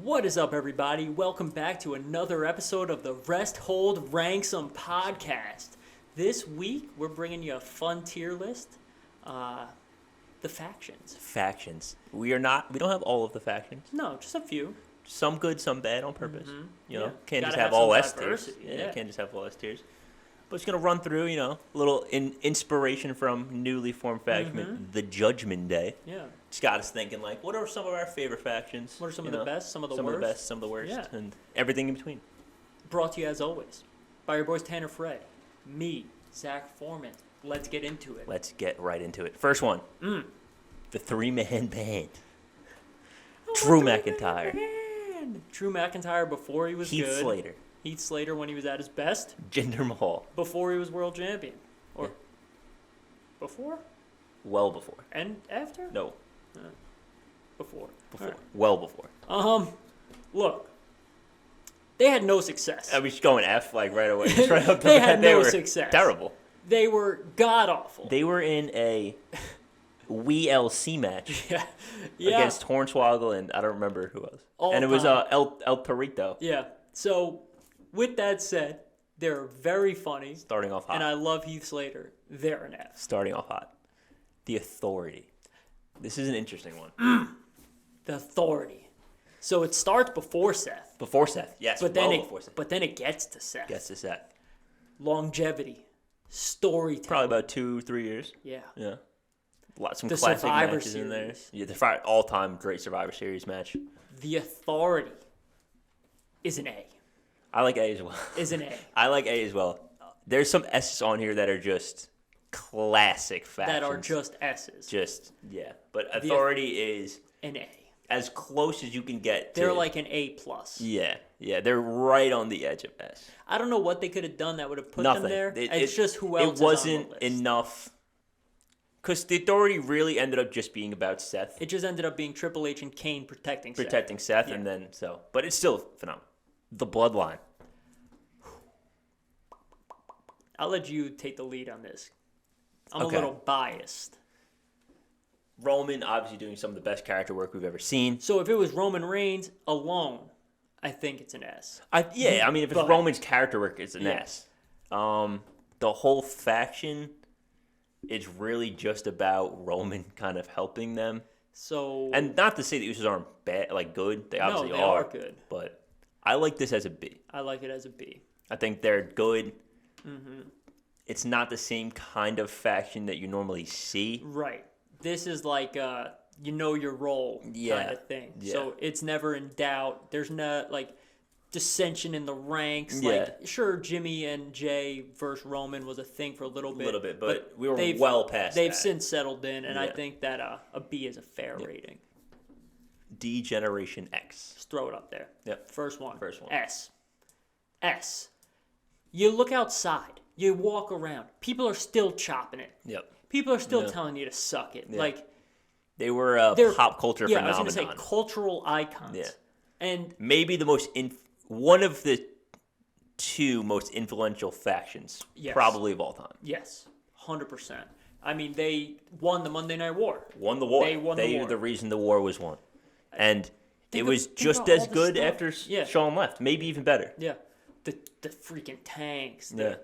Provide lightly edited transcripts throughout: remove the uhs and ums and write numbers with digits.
What is up, everybody? Welcome back to another episode of the Rest, Hold, Rank Some podcast. This week, we're bringing you a fun tier list. The factions. Factions. We don't have all of the factions. No, just a few. Some good, some bad on purpose. Mm-hmm. You know, Yeah. can't Gotta just have have all some S tiers. diversity, Yeah, yeah. can't just have all S tiers. But it's gonna run through, a little inspiration from newly formed faction, the Judgment Day. Yeah. It's got us thinking like, what are some of our favorite factions? What are some of the best, some of the some worst? of the best, some of the worst, Yeah. and everything in between. Brought to you, as always, by your boys Tanner Frey, me, Zach Foreman. Let's get into it. Let's get right into it. First one, the three-man band. Drew McIntyre, Drew McIntyre before he was Heath good. Slater, Heath Slater when he was at his best. Jinder Mahal, Before he was world champion. Or before? well before. And after? No, Before. before. All right. Well before. Look. They had no success. I was just going F like right away. Just right up the They bat. had They no were success. Terrible. They were god-awful. They were in a WLC match Yeah. against Hornswoggle and I don't remember who else. All And it was time. El Torito Yeah. So, with that said, they're very funny. starting off hot. And I love Heath Slater. They're an F. Starting off hot. The Authority. This is an interesting one. The Authority. So it starts before Seth. Before Seth. Yes, But then, before Seth. but then it gets to Seth. Gets to Seth. Longevity. Storytelling. Probably about 2-3 years. Yeah. Yeah. Some The classic Survivor matches in there. Series. Yeah, the all-time great Survivor Series match. The Authority is an A. I like A as well. Is an A. I like A as well. There's some S's on here that are just classic factions. That are just S's. Yeah. But Authority is An A. as close as you can get to. They're like an A+. Yeah. They're right on the edge of S. I don't know what they could have done that would have put Nothing. them there. It's just who else It wasn't is on the list. enough. Because the Authority really ended up just being about Seth. It just ended up being Triple H and Kane protecting Seth, Yeah. and then so. But it's still phenomenal. The Bloodline. I'll let you take the lead on this. I'm Okay. a little biased. Roman, obviously doing some of the best character work we've ever seen. So if it was Roman Reigns alone, I think it's an S. I mean, if it's But- Roman's character work, it's an Yeah. S. The whole faction is really just about Roman kind of helping them. So And not to say the Usos aren't bad, like good. They obviously they are good. But I like this as a B. I like it as a B. I think they're good. It's not the same kind of faction that you normally see. Right. This is like you know your role Yeah. kind of thing. Yeah. So it's never in doubt. There's no like dissension in the ranks. Yeah. Like sure, Jimmy and Jay versus Roman was a thing for a little bit. But we were they've- well past They've that. since settled in, and I Yeah. think that a B is a fair rating. D Generation X. Just throw it up there. Yep. First one. First one. S. You look outside. You walk around. People are still chopping it. Yep. People are still Yeah. telling you to suck it. Yeah. Like They were a they're pop culture yeah, phenomenon. I was gonna say cultural icons. Yeah. And Maybe the one of the two most influential factions, Yes. probably of all time. yes, 100%. I mean, they won the Monday Night War. Won the war. They won the war. The reason the war was won, and it was think just about as all the good stuff. after Yeah. Shawn left. Maybe even better. Yeah, the freaking tanks. Yeah.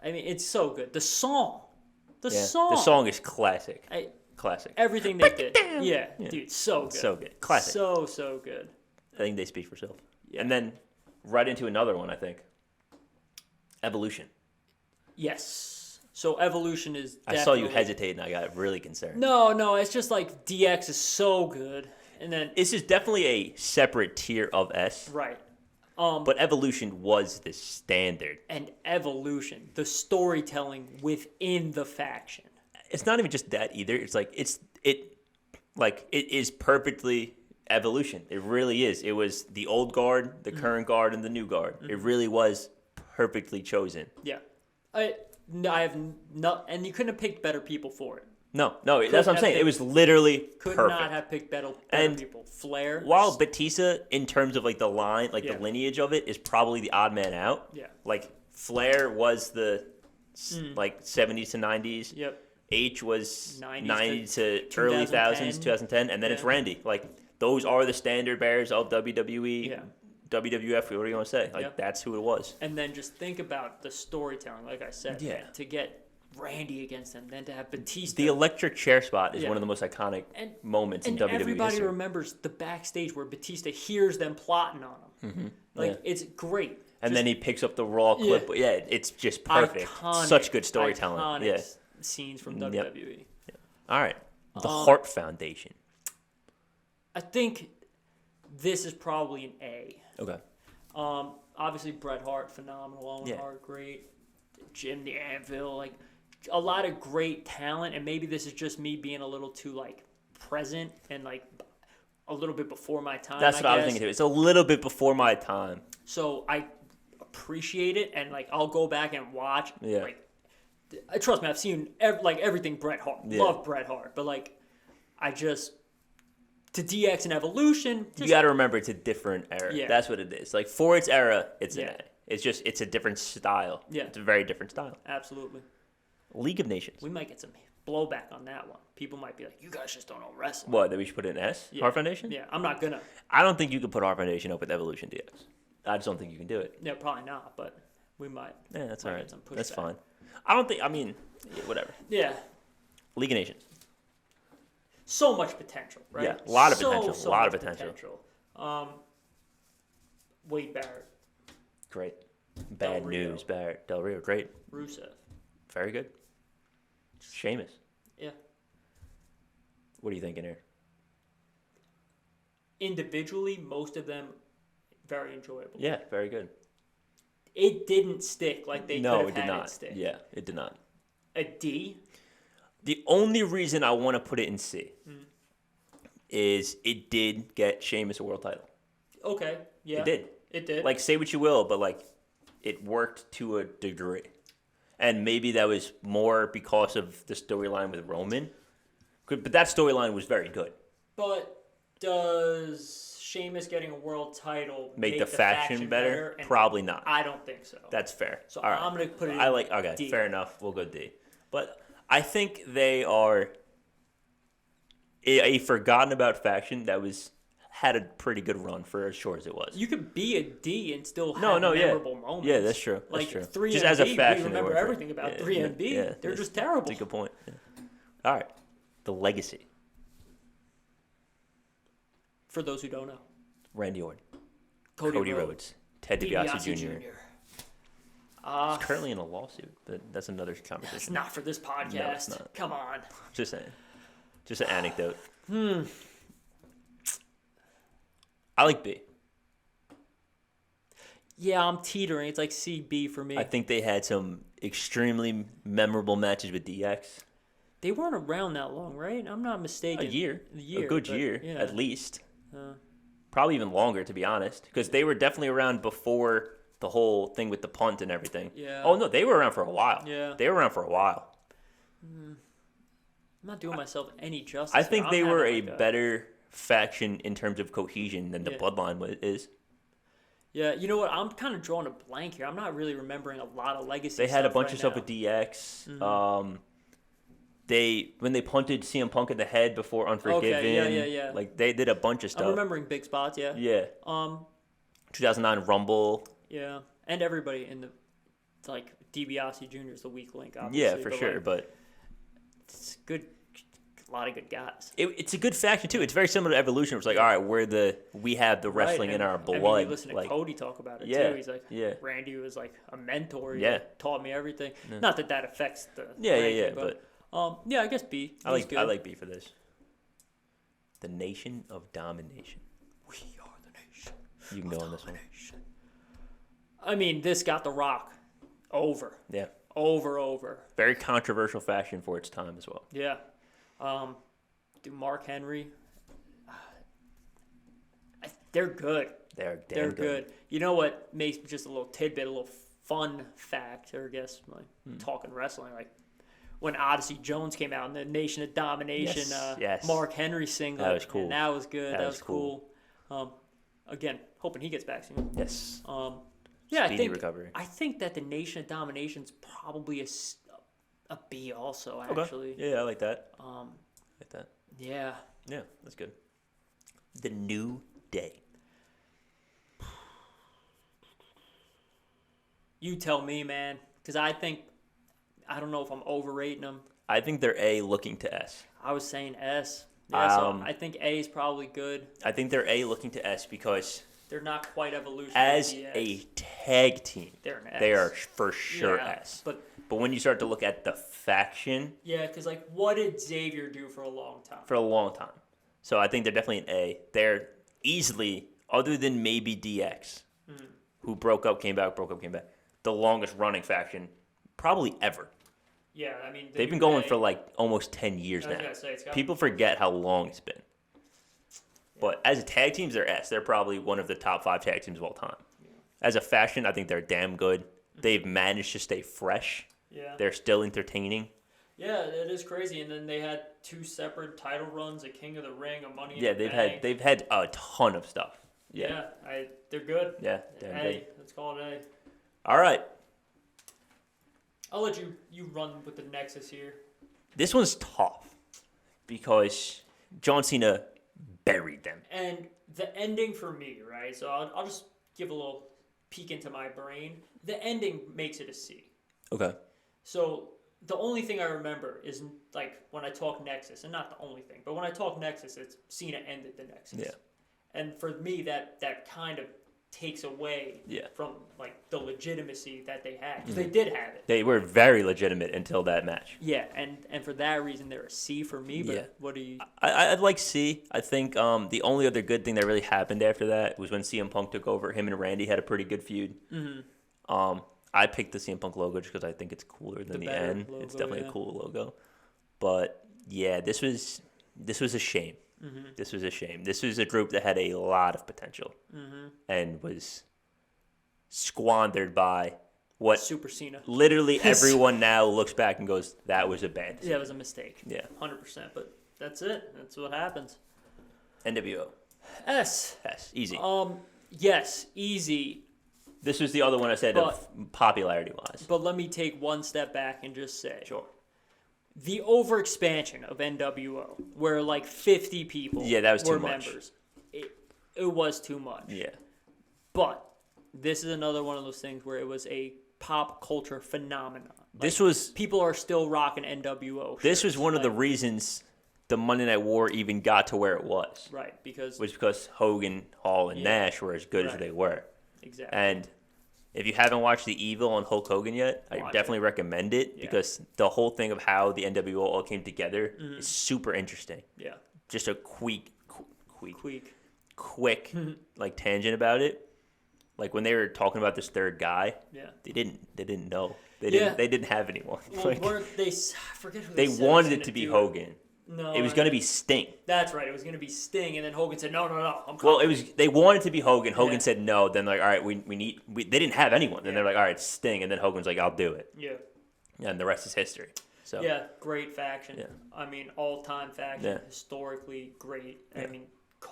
I mean, it's so good. The song. The song is classic. Classic. Everything they did. Yeah, dude, so good. So good. Classic. So good. I think they speak for itself. Yeah. And then right into another one, I think. Evolution. Yes. So Evolution is definitely... I saw you hesitate and I got really concerned. No, it's just like DX is so good. And then... This is definitely a separate tier of S, Right. but Evolution was the standard. And Evolution, the storytelling within the faction. It's not even just that either. It's like it is perfectly Evolution. It really is. It was the old guard, the current guard, and the new guard. It really was perfectly chosen. Yeah. I have no... And you couldn't have picked better people for it. No, that's what I'm have saying. picked- It was literally Could perfect. not have picked better And people. Flair. While Batista, in terms of like the line, like Yeah. the lineage of it, is probably the odd man out. Yeah. Like Flair was the like 70s to 90s. Yep. H was 90s 90 to 2010. early 2000s, 2010, and then it's Yeah. Randy. Like those are the standard bearers of WWE, Yeah. WWF, what do you want to say? Like, Yep. that's who it was. And then just think about the storytelling, like I said. Yeah. Man, to get Randy against him, then to have Batista. The electric chair spot is Yeah. one of the most iconic And- moments in and WWE everybody history. remembers the backstage where Batista hears them plotting on him. Mm-hmm. Like, it's great. And then he picks up the Raw clip. Yeah, it's just perfect. Such good storytelling. Iconic scenes from WWE. Yep. All right. The Um, Hart Foundation. I think this is probably an A. Okay. Obviously, Bret Hart, phenomenal. Owen Hart, great. Jim the Anvil, like a lot of great talent. And maybe this is just me being a little too like present and like a little bit before my time. That's what I was thinking too. It's a little bit before my time. So I appreciate it, and like I'll go back and watch. Yeah. Like, trust me, I've seen everything Bret Hart. Yeah. Love Bret Hart, but like I just to DX and Evolution. You got to remember it's a different era. Yeah. That's what it is. Like for its era, it's an Yeah. A. It's a different style. Yeah. It's a very different style. Absolutely. League of Nations. We might get some blowback on that one. People might be like, "You guys just don't know wrestling." What? That we should put in S? Yeah. Hart Foundation? Yeah, I'm not gonna. I don't think you could put Hart Foundation up with Evolution DX. I just don't think you can do it. Yeah, probably not. But we might. Yeah, that's Might all get right. some That's pushback. fine. I don't think. I mean, yeah, whatever. Yeah. League of Nations. So much potential, right? Yeah, a lot of potential, So a lot much of potential. Wade Barrett, Great. Bad Rio. news. Barrett. Del Rio. Great. Rusev. Very good. Sheamus. Yeah. What are you thinking here? Individually, most of them very enjoyable. Yeah, very good. It didn't stick like they No, could it have did had not. it stick. Yeah, it did not. A D. The only reason I want to put it in C is it did get Sheamus a world title. Okay. Yeah. It did. It did. Like, say what you will, but, like, it worked to a degree. And maybe that was more because of the storyline with Roman. But that storyline was very good. But does Sheamus getting a world title Make the faction better? And Probably not. I don't think so. That's fair. So All right. I'm going to put it in Okay, D. fair enough. We'll go D. But I think they are a forgotten about faction that had a pretty good run for as short as it was. You could be a D and still have yeah. memorable moments. Yeah, that's true. Like that's true. 3MB, Just as a faction, we they remember weren't everything very- about 3MB. Yeah, They're just terrible. That's a good point. Yeah. All right. The legacy. For those who don't know. Randy Orton. Cody Rhodes. Ted DiBiase Jr. He's currently in a lawsuit, but that's another It's conversation. not for this podcast. No, it's not. Come on. Just saying. Just an anecdote. I like B. Yeah, I'm teetering. It's like CB for me. I think they had some extremely memorable matches with DX. They weren't around that long, right? I'm not mistaken. A year. A A good but, year, yeah. at least. Uh, Probably even longer, to be honest. Because they were definitely around before the whole thing with the punt and everything. Yeah. Oh, no, they were around for a while. Yeah. They were around for a while. I'm not doing myself any justice. I think here. they I'm were having a like better faction in terms of cohesion than the Yeah. Bloodline is. Yeah, you know what? I'm kind of drawing a blank here. I'm not really remembering a lot of legacy. They had a stuff bunch right of stuff now. with DX. When they punted CM Punk in the head before Unforgiven. yeah. Like they did a bunch of I'm stuff. remembering big spots. Yeah. Yeah. 2009 Rumble. Yeah, and everybody in the like DiBiase Jr. is the weak link. Obviously, Yeah, for but, sure. like, But it's good. A lot of good guys. it's a good faction too. It's very similar to Evolution. It's like, all right, we have the wrestling Right, in and- our blood. I mean, you listen to like, Cody talk about it Yeah, too. He's like, yeah. Randy was like a mentor. He Yeah. taught me everything. Not that affects the Yeah, ranking, but yeah, I guess B. I B's good. like B for this. The Nation of Domination. We are the nation. You can go on this one. Domination. I mean, this got The Rock over. Yeah. Over. Very controversial faction for its time as well. Yeah. Mark Henry. They're good. They're damn They're good. You know what makes just a little tidbit, a little fun fact, or I guess like talking wrestling, like when Odyssey Jones came out in the Nation of Domination, Yes. Mark Henry single. That was cool. And that was good. That That was was cool. Again, hoping he gets back soon. Yes. Yeah, Speedy recovery. I think that the Nation of Domination's probably a B also, actually. Okay. Yeah, I like that. Like that. Yeah. Yeah, that's good. The New Day. You tell me, man, because I don't know if I'm overrating them. I think they're A looking to S. I was saying S. Yeah, so I think A is probably good. I think they're A looking to S because they're not quite Evolution. As a tag team, they're an S. They are for sure yeah, S. But when you start to look at the faction... Yeah, because, like, what did Xavier do for a long time? For a long time. So I think they're definitely an A. They're easily, other than maybe DX, who broke up, came back, the longest running faction probably ever. Yeah, I mean... They've been going for, like, almost 10 years now. People forget how long it's been. Yeah. But as a tag teams, they're S. They're probably one of the top 5 tag teams of all time. Yeah. As a faction, I think they're damn good. They've managed to stay fresh. Yeah. They're still entertaining. Yeah, it is crazy. And then they had 2 separate title runs, a King of the Ring, a Money in the Bank. They've had a ton of stuff. Yeah, they're good. Yeah, they're good. Let's call it A. All right. I'll let you run with the Nexus here. This one's tough because John Cena buried them. And the ending for me, right? So I'll just give a little peek into my brain. The ending makes it a C. Okay. So the only thing I remember is, like, when I talk Nexus, and not the only thing, but when I talk Nexus, it's Cena ended the Nexus. Yeah. And for me, that kind of takes away from, like, the legitimacy that they had. Because they did have it. They were very legitimate until that match. Yeah, and for that reason, they're a C for me. But what do you... I'd like C. I think the only other good thing that really happened after that was when CM Punk took over. Him and Randy had a pretty good feud. Mm-hmm. I picked the CM Punk logo just because I think it's cooler than the N. Logo, it's definitely a cool logo. But, yeah, this was a shame. Mm-hmm. This was a shame. This was a group that had a lot of potential and was squandered by what Super Cena. Literally everyone now looks back and goes, that was a bad decision. Yeah, it was a mistake. Yeah. 100%. But that's it. That's what happens. NWO. S. Easy. Yes, easy. This was the other one I said of popularity-wise. But let me take one step back and just say. Sure. The overexpansion of NWO, where like 50 people that was were too much. members, it was too much. Yeah. But this is another one of those things where it was a pop culture phenomenon. People are still rocking NWO. This was one of the reasons the Monday Night War even got to where it was. Right, because Hogan, Hall, and Nash were as good as they were. Exactly. And if you haven't watched The Evil on Hulk Hogan yet, I definitely recommend it because the whole thing of how the NWO all came together is super interesting. Yeah. Just a quick like tangent about it. Like when they were talking about this third guy, they didn't know. They didn't have anyone. Well, weren't they? I forget who they wanted it to be Hogan. No, it was going to be Sting. That's right. It was going to be Sting, and then Hogan said, "No, I'm coming." Well, they wanted to be Hogan. Hogan said no. Then like, all right, they didn't have anyone. Then they're like, all right, Sting, and then Hogan's like, I'll do it. Yeah. And the rest is history. So great faction. Yeah. I mean, all-time faction, historically great. Yeah. I mean,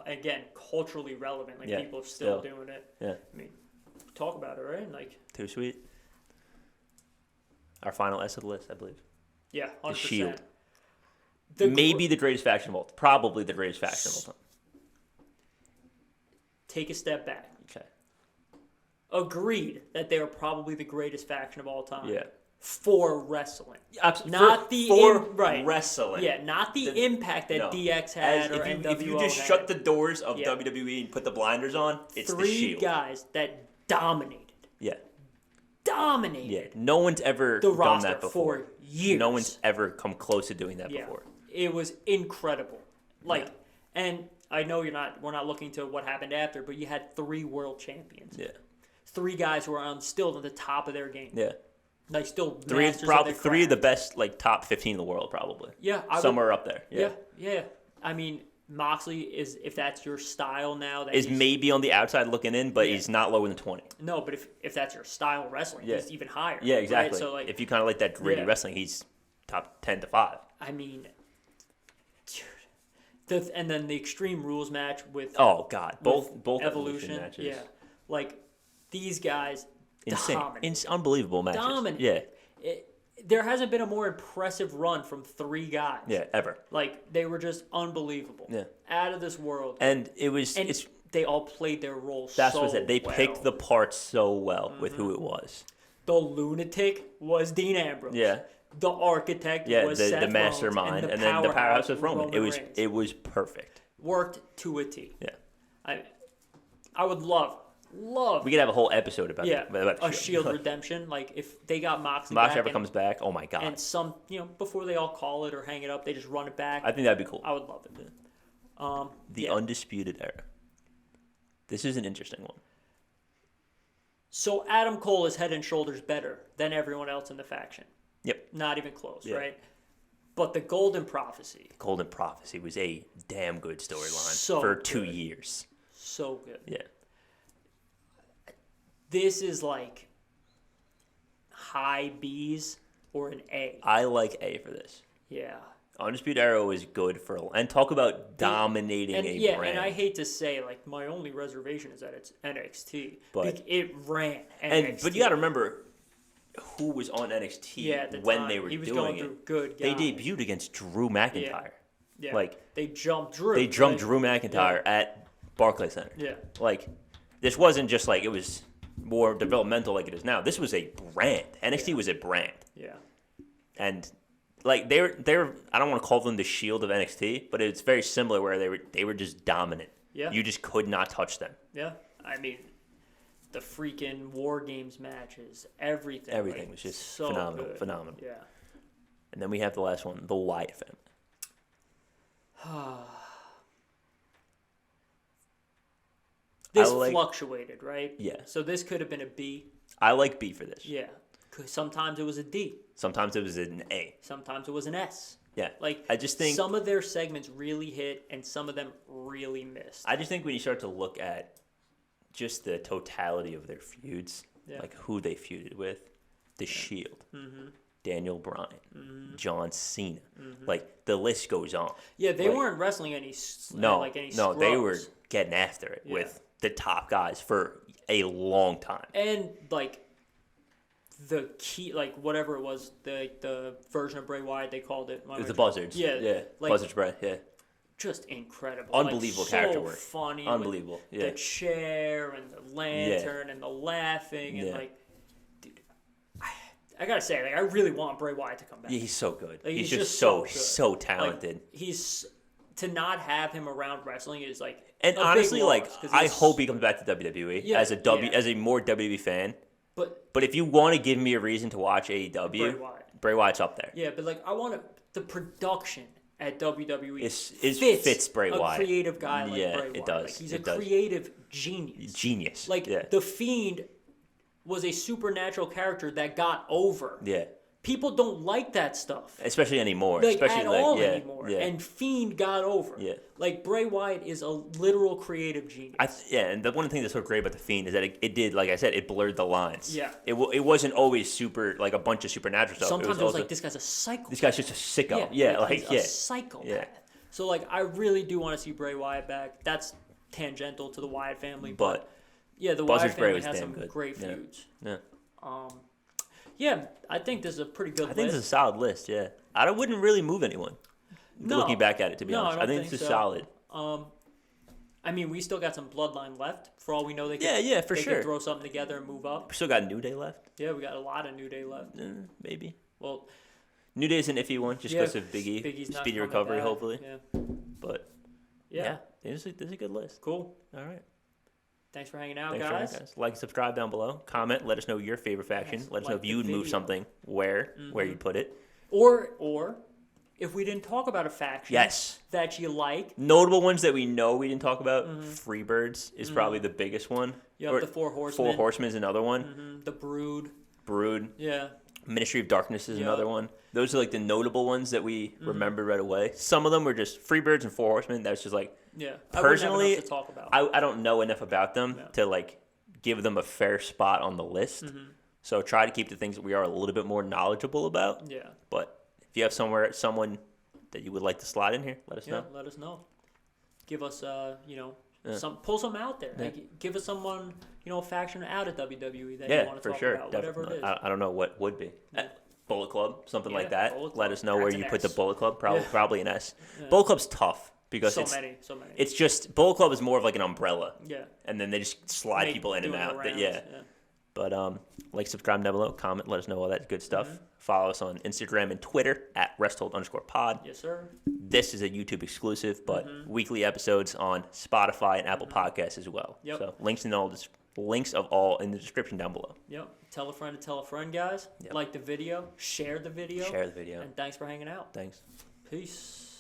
again, culturally relevant. Like people are still doing it. Yeah. I mean, talk about it, right? Like Too Sweet. Our final S of the list, I believe. Yeah, 100%. The Shield. Maybe the greatest faction of all time. Probably the greatest faction of all time. Take a step back. Okay. Agreed that they are probably the greatest faction of all time. Yeah. For wrestling. Wrestling. Yeah, not the impact that DX had or NWO If you just shut the doors of WWE and put the blinders on, it's the Shield. 3 guys that dominated. Yeah. Dominated. Yeah. No one's ever done that before. For years. No one's ever come close to doing that before. It was incredible. And I know we're not looking to what happened after, but you had 3 world champions. Yeah. 3 guys who are still at the top of their game. Yeah. Like still 3 of the best top 15 in the world probably. Yeah. Somewhere up there. Yeah. I mean, Moxley is, if that's your style now, is maybe on the outside looking in, but he's not lower than 20. No, but if that's your style of wrestling, he's even higher. Yeah, exactly. Right? So if you kind of like that gritty wrestling, he's top 10 to 5. I mean, and then the Extreme Rules match with both Evolution matches. Yeah, like these guys, insane, unbelievable matches. Dominant. Yeah, there hasn't been a more impressive run from 3 guys. Yeah, ever. Like, they were just unbelievable. Yeah. Out of this world. And they all played their roles that's so what it. They well. picked the parts so well with who it was. The lunatic was Dean Ambrose. Yeah. The architect was the Seth mastermind, Rollins, and then the powerhouse was Roman. Reigns. It was perfect. Worked to a T. Yeah. I would love. We could have a whole episode about a Shield redemption. Like, if they got Moxley Moxley back ever comes back, oh my god! And before they all call it or hang it up, they just run it back. I think that'd be cool. I would love it. The Undisputed Era. This is an interesting one. So Adam Cole is head and shoulders better than everyone else in the faction. Yep. Not even close, right? But the Golden Prophecy. Golden Prophecy was a damn good storyline for 2 years. So good. Yeah. This is like high B's or an A. I like A for this. Yeah. Undisputed Era was good and talk about dominating a brand. And I hate to say, like, my only reservation is that it's NXT. But it ran NXT. But you got to remember who was on NXT when they were doing it. Good guys. They debuted against Drew McIntyre. Yeah. Like, they jumped Drew. They jumped Drew McIntyre at Barclays Center. Yeah. Like, this wasn't just like it was more developmental like it is now. This was a brand. NXT was a brand. Yeah. And like they're I don't want to call them the Shield of NXT, but it's very similar where they were just dominant. Yeah. You just could not touch them. Yeah. I mean, the freaking War Games matches, everything. Everything was just so phenomenal. Yeah. And then we have the last one, the Wyatt family. This fluctuated, right? Yeah. So this could have been a B. I like B for this. Yeah. 'Cause sometimes it was a D. Sometimes it was an A. Sometimes it was an S. Yeah. Like, I just think some of their segments really hit and some of them really missed. I just think when you start to look at just the totality of their feuds, like who they feuded with, The Shield, Daniel Bryan, John Cena, like the list goes on. Yeah, they weren't wrestling any No, they were getting after it with the top guys for a long time. And like the key, like whatever it was, the version of Bray Wyatt they called it. It was the Buzzards. Yeah. Like, Buzzards Bray. Yeah. Just incredible. Unbelievable character work. Funny. Unbelievable. Yeah. The chair and the lantern and the laughing and like, dude, I gotta say, like, I really want Bray Wyatt to come back. Yeah, he's so good. Like, he's just so talented. Like, to not have him around wrestling is like. And honestly, like, I hope he comes back to WWE as a more WWE fan. But if you want to give me a reason to watch AEW, Bray Wyatt's up there. Yeah, but like, I want the production at WWE fits Bray Wyatt. A creative guy like Bray Wyatt. It does. Like, he's a creative genius. Like, The Fiend was a supernatural character that got over. Yeah. People don't like that stuff. Especially anymore. Like, especially at all anymore. Yeah. And Fiend got over. Yeah. Like, Bray Wyatt is a literal creative genius. And the one thing that's so great about The Fiend is that it did, like I said, it blurred the lines. Yeah. It wasn't always super, like a bunch of supernatural stuff. Sometimes it was like, this guy's a psychopath. This guy's just a sicko. Yeah, he's a psychopath. Yeah. So, like, I really do want to see Bray Wyatt back. That's tangential to the Wyatt family. But yeah, the Wyatt family has some great feuds. Yeah. Yeah, I think this is a pretty good list. I think this is a solid list, yeah. I wouldn't really move anyone. Looking back at it, to be honest. I think this is solid. I mean, we still got some bloodline left. For all we know, they could, for sure. could throw something together and move up. We still got New Day left. Yeah, we got a lot of New Day left. Maybe. Well, New Day's an iffy one just because of Big E. Biggie's speedy recovery, back. hopefully. Yeah. But, this is a good list. Cool. All right. Thanks for hanging out, guys. Like and subscribe down below. Comment. Let us know your favorite faction. Let us know if you would move something. Where you'd put it. Or if we didn't talk about a faction that you like. Notable ones that we know we didn't talk about. Freebirds is probably the biggest one. You have the Four Horsemen. Four Horsemen is another one. The Brood. Yeah. Ministry of Darkness is another one. Those are like the notable ones that we remember right away. Some of them were just Freebirds and Four Horsemen. That's just like, personally, to talk about. I don't know enough about them to like give them a fair spot on the list. So try to keep the things that we are a little bit more knowledgeable about. Yeah. But if you have someone that you would like to slot in here, let us know. Let us know. Give us pull some out there. Yeah. Like, give us someone, a faction out of WWE that you want to talk about. Definitely. Whatever it is. I don't know what would be. Bullet Club, something like Yeah, that. Bullet Let Club. us know where That's you an put the S. Bullet Club. Probably an S. Yeah. Bullet Club's tough because So it's many. it's just Bullet Club is more of like an umbrella, Yeah. and then they just slide people in and Doing the out. rounds, Yeah. But like, subscribe down below, comment, let us know all that good stuff. Follow us on Instagram and Twitter at resthold_pod. Yes, sir. This is a YouTube exclusive, but weekly episodes on Spotify and Apple Podcasts as well. Yep. So links of all in the description down below. Yep. Tell a friend to tell a friend, guys. Yep. Like the video, share the video. Share the video. And thanks for hanging out. Thanks. Peace.